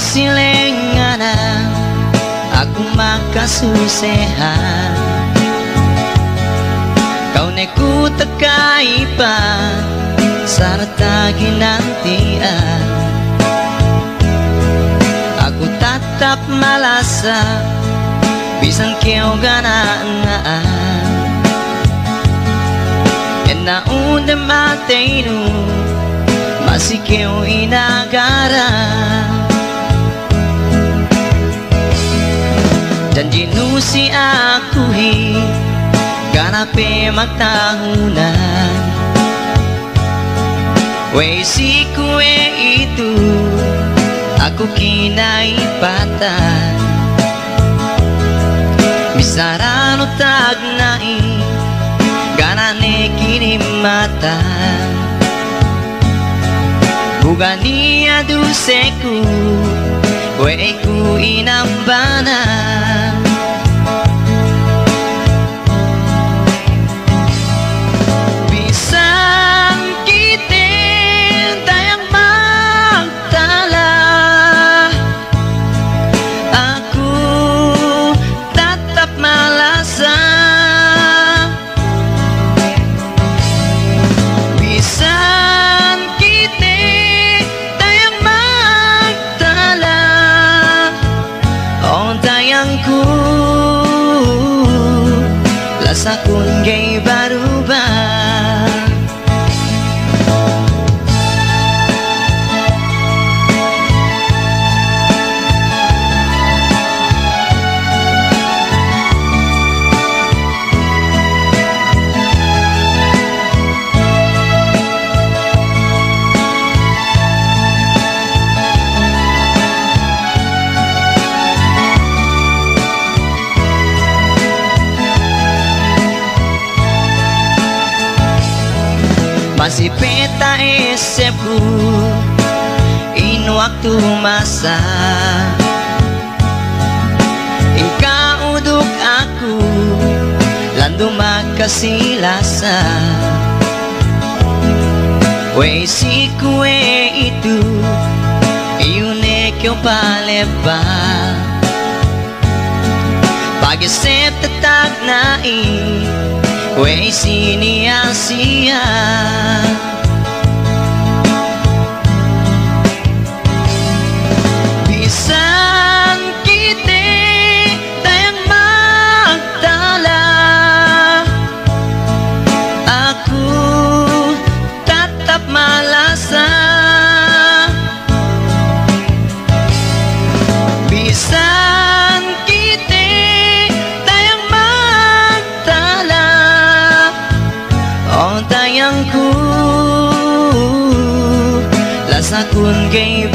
silenganan aku makasusehan kau neku tekaipan sarta ginantian aku tatap malasa bisan kau ganaan na unde matenu masih kau inagara janji nu si aku hi ganape magtahunan wey si kue itu aku kinaipatan bisarano tagnai ganane kini mata bugania duseku weku inambana bisan kita tayang magtala aku tatap malasa tayangku lasakun gay barubah masih peta esepku in waktu masa ingka uduk aku landu makasilasa wey si kue itu iune kyo paleba pagesep tetag nai wey sini Asia bisan kita tayang magtala aku tatap malasa bisan kita tayang magtala oh tayangku lasakun gay